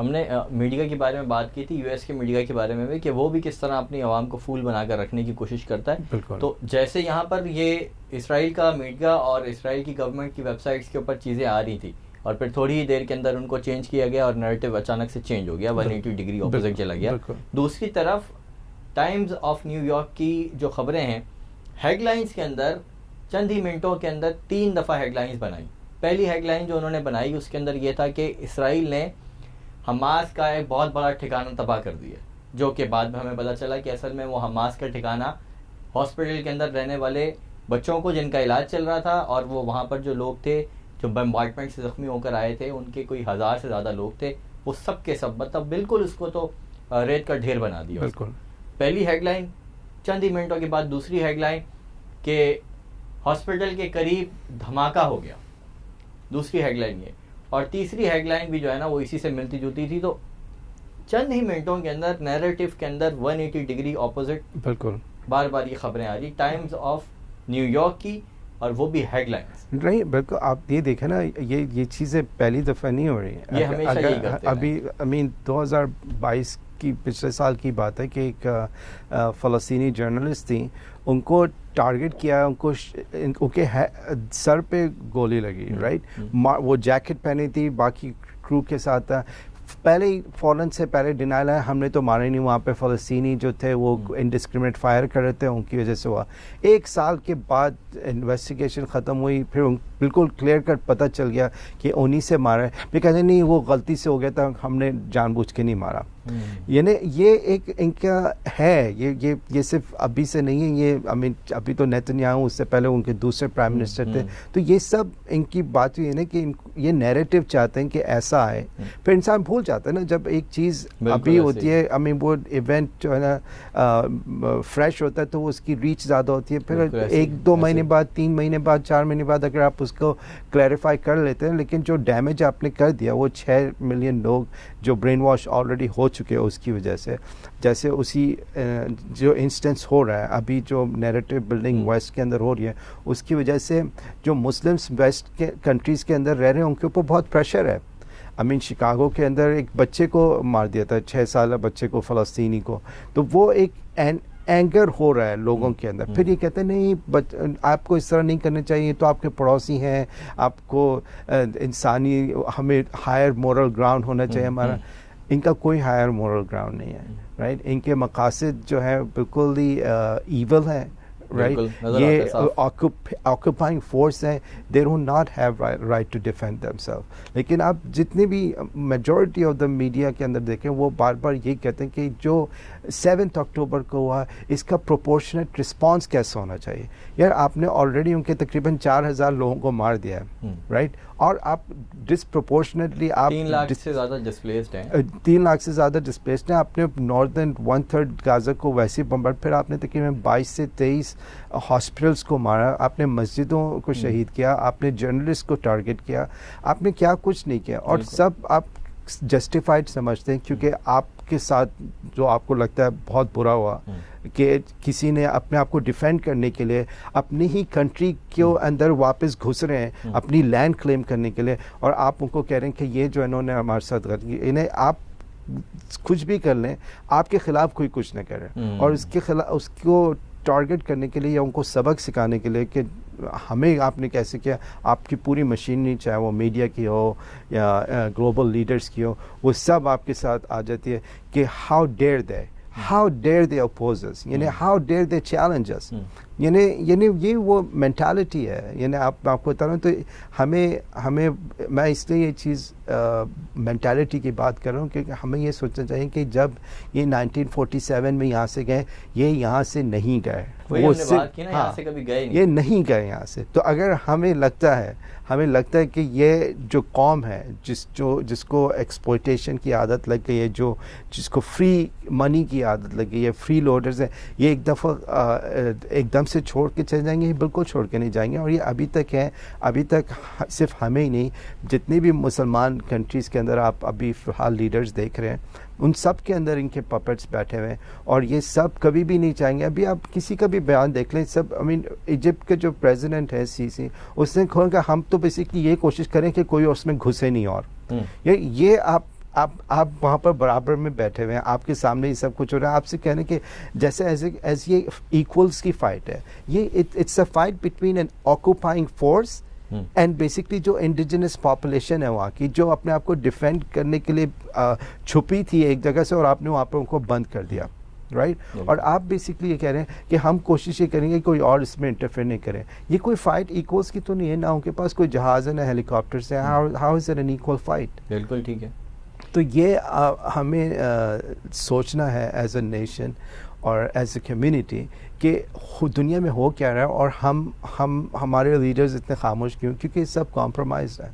ہم نے میڈیا کے بارے میں بات کی تھی، یو ایس کے میڈیا کے بارے میں بھی، کہ وہ بھی کس طرح اپنی عوام کو پھول بنا کر رکھنے کی کوشش کرتا ہے. تو جیسے یہاں پر یہ اسرائیل کا میڈیا اور اسرائیل کی گورنمنٹ کی ویب سائٹس کے اوپر چیزیں آ رہی تھی اور پھر تھوڑی ہی دیر کے اندر ان کو چینج کیا گیا اور نیریٹو اچانک سے چینج ہو گیا، 180 ڈگری اپوزٹ چلا گیا. دوسری طرف ٹائمز آف نیو یارک کی جو خبریں ہیں، ہیڈ لائنز کے اندر چند ہی منٹوں کے اندر 3 دفعہ ہیڈ لائنز بنائی. پہلی ہیڈ لائن جو انہوں نے بنائی اس کے اندر یہ تھا کہ اسرائیل نے حماس کا ایک بہت بڑا ٹھکانہ تباہ کر دیا، جو کہ بعد میں ہمیں پتہ چلا کہ اصل میں وہ حماس کا ٹھکانہ ہاسپٹل کے اندر رہنے والے بچوں کو جن کا علاج چل رہا تھا، اور وہ وہاں پر جو لوگ تھے جو بمبارڈمنٹ سے زخمی ہو کر آئے تھے، ان کے کوئی 1000 سے زیادہ لوگ تھے، وہ سب کے سب مطلب بالکل اس کو تو ریت کا ڈھیر بنا دیا. بالکل پہلی ہیڈ لائن. چند ہی منٹوں کے بعد دوسری ہیڈ لائن کہ ہاسپٹل کے قریب دھماکہ ہو گیا، دوسری ہیڈ لائن یہ. اور تیسری ہیڈ لائن بھی جو ہے نا وہ اسی سے ملتی جلتی تھی. تو چند ہی منٹوں کے اندر نیریٹو کے اندر 180 ڈگری اپوزٹ بالکل بار بار یہ خبریں آ رہی ٹائمز آف نیو یارک کی، اور وہ بھی ہیڈ لائنز. نہیں بالکل، آپ یہ دیکھیں نا، یہ چیزیں پہلی دفعہ نہیں ہو رہی ہیں. یہ ہمیشہ یہی کرتے ہیں. ابھی 2022 کی پچھلے سال کی بات ہے کہ ایک فلسطینی جرنلسٹ تھیں، ان کو ٹارگٹ کیا، ان کے سر پہ گولی لگی، رائٹ. وہ جیکٹ پہنی تھی، باقی کرو کے ساتھ پہلے ہی فوراً سے پہلے ڈینائل ہے، ہم نے تو مارے نہیں. وہاں پہ فلسطینی جو تھے وہ انڈسکریمنیٹ فائر کر رہے تھے، ان کی وجہ سے ہوا. 1 سال کے بعد انویسٹیگیشن ختم ہوئی، پھر بالکل کلیئر کٹ پتہ چل گیا کہ انہی سے مارا ہے. پھر کہتے نہیں وہ غلطی سے ہو گیا تھا، ہم نے جان بوجھ کے نہیں مارا. یعنی یہ ایک ان کا ہے، یہ صرف ابھی سے نہیں ہے. یہ ابھی تو نیتنیاہو، اس سے پہلے ان کے دوسرے پرائم منسٹر تھے. تو یہ سب ان کی بات یہ ہے کہ یہ نیریٹو چاہتے ہیں کہ ایسا آئے. پھر انسان بھول جاتا ہے نا جب ایک چیز ابھی ہوتی ہے، وہ ایونٹ جو ہے نا فریش ہوتا ہے تو اس کی ریچ زیادہ ہوتی ہے. پھر 1-2 مہینے بعد، 3 مہینے بعد، 4 مہینے بعد اگر آپ اس کو کلیریفائی کر لیتے ہیں، لیکن جو ڈیمیج آپ نے کر دیا وہ 6 ملین لوگ جو برین واش آلریڈی ہو چکے اس کی وجہ سے، جیسے اسی جو انسٹنس ہو رہا ہے ابھی جو نیریٹو بلڈنگ ویسٹ کے اندر ہو رہی ہے، اس کی وجہ سے جو مسلمس ویسٹ کے کنٹریز کے اندر رہ رہے ہیں ان کے اوپر بہت پریشر ہے. شکاگو کے اندر ایک بچے کو مار دیا تھا، 6 سالہ بچے کو، فلسطینی کو. تو وہ ایک اینگر ہو رہا ہے لوگوں کے اندر. پھر یہ کہتے ہیں نہیں آپ کو اس طرح نہیں کرنا چاہیے، تو آپ کے پڑوسی ہیں، آپ کو انسانی، ہمیں ہائر مورل گراؤنڈ ہونا چاہیے ہمارا. ان کا کوئی ہائر مورل گراؤنڈ نہیں ہے، رائٹ. ان کے مقاصد جو ہے بالکل ہی ایول ہے، رائٹ. یہ آکوپائنگ فورس ہے، they do not have right to defend them self. لیکن آپ جتنی بھی میجورٹی آف دا میڈیا کے اندر دیکھیں، وہ بار بار یہی کہتے ہیں کہ جو 7 اکتوبر کو ہوا اس کا پروپورشنیٹ رسپانس کیسا ہونا چاہیے. یار آپ نے آلریڈی ان کے تقریباً 4000 لوگوں کو مار دیا ہے، رائٹ. اور آپ ڈسپروپورشنیٹلی آپ 3 لاکھ سے زیادہ ڈسپلیسڈ ہیں، 3 لاکھ سے زیادہ ڈسپلیسڈ ہیں. آپ نے ناردرن 1/3 غازہ کو ویسے بمبارڈ، پھر آپ نے تقریباً 22 سے 23 ہاسپٹلس کو مارا، آپ نے مسجدوں کو شہید کیا، آپ نے جرنلسٹ کو ٹارگٹ کیا، آپ نے کیا کچھ نہیں کیا. اور سب آپ جسٹیفائڈ سمجھتے ہیں کیونکہ آپ کے ساتھ جو آپ کو لگتا ہے بہت برا ہوا کہ کسی نے اپنے آپ کو ڈیفینڈ کرنے کے لیے اپنی ہی کنٹری کے اندر واپس گھس رہے ہیں اپنی لینڈ کلیم کرنے کے لیے، اور آپ ان کو کہہ رہے ہیں کہ یہ جو انہوں نے ہمارے ساتھ غلطی کی. انہیں آپ کچھ بھی کر لیں، آپ کے خلاف کوئی کچھ نہ کرے، اور اس کے خلاف اس کو ٹارگٹ کرنے کے لیے یا ان کو سبق سکھانے کے لیے کہ ہمیں آپ نے کیسے کیا. آپ کی پوری مشینری، چاہے وہ میڈیا کی ہو یا گلوبل لیڈرز کی ہو، وہ سب آپ کے ساتھ آ جاتی ہے کہ how dare they oppose us، یعنی how dare they challenge us. یعنی یہ وہ مینٹالٹی ہے. یعنی آپ کو بتا رہا ہوں، تو ہمیں میں اس لیے یہ چیز مینٹالٹی کی بات کر رہا ہوں کہ ہمیں یہ سوچنا چاہیے کہ جب یہ 1947 میں یہاں سے گئے، یہ یہاں سے نہیں گئے، یہ نہیں گئے یہاں سے. تو اگر ہمیں لگتا ہے کہ یہ جو قوم ہے جس کو ایکسپلوٹیشن کی عادت لگ گئی ہے، جس کو فری منی کی عادت لگ گئی ہے، فری لوڈرز ہیں، یہ ایک دفعہ ایک دم سے چھوڑ کے چلے جائیں گے. یہ بالکل چھوڑ کے نہیں جائیں گے. اور یہ ابھی تک ہے، ابھی تک صرف ہمیں ہی نہیں، جتنی بھی مسلمان کنٹریز کے اندر آپ ابھی فی الحال لیڈرز دیکھ رہے ہیں، ان سب کے اندر ان کے پپٹس بیٹھے ہوئے ہیں، اور یہ سب کبھی بھی نہیں چاہیں گے. ابھی آپ کسی کا بھی بیان دیکھ لیں، سب ایجپٹ کے جو پریزیڈنٹ ہے سیسی، اس نے کہا کہ ہم تو بیسیکلی یہ کوشش کریں کہ کوئی اس میں گھسے نہیں. اور یہ آپ آپ وہاں پر برابر میں بیٹھے ہوئے ہیں, آپ کے سامنے یہ سب کچھ ہو رہا ہے, آپ سے کہنے کہ جیسے ایز یہ ایکولس کی فائٹ ہے, یہ it's a fight between an occupying force and basically جو انڈیجنس پاپولیشن ہے وہاں کی, جو اپنے آپ کو ڈیفینڈ کرنے کے لیے چھپی تھی ایک جگہ سے, اور آپ نے وہاں پہ ان کو بند کر دیا, رائٹ. اور آپ بیسکلی یہ کہہ رہے ہیں کہ ہم کوشش یہ کریں گے کوئی اور اس میں انٹرفیئر نہیں کریں. یہ کوئی فائٹ ایکولس کی تو نہیں ہے, نہ ان کے پاس کوئی جہاز ہے نہ ہیلی کاپٹرس ہیں. How is it an equal fight? بالکل ٹھیک ہے. تو یہ ہمیں سوچنا ہے ایز اے نیشن اور ایز اے کمیونٹی کہ دنیا میں ہو کیا رہا ہے, اور ہمارے لیڈرز اتنے خاموش کیوں, کیونکہ سب کمپرومائزڈ ہے.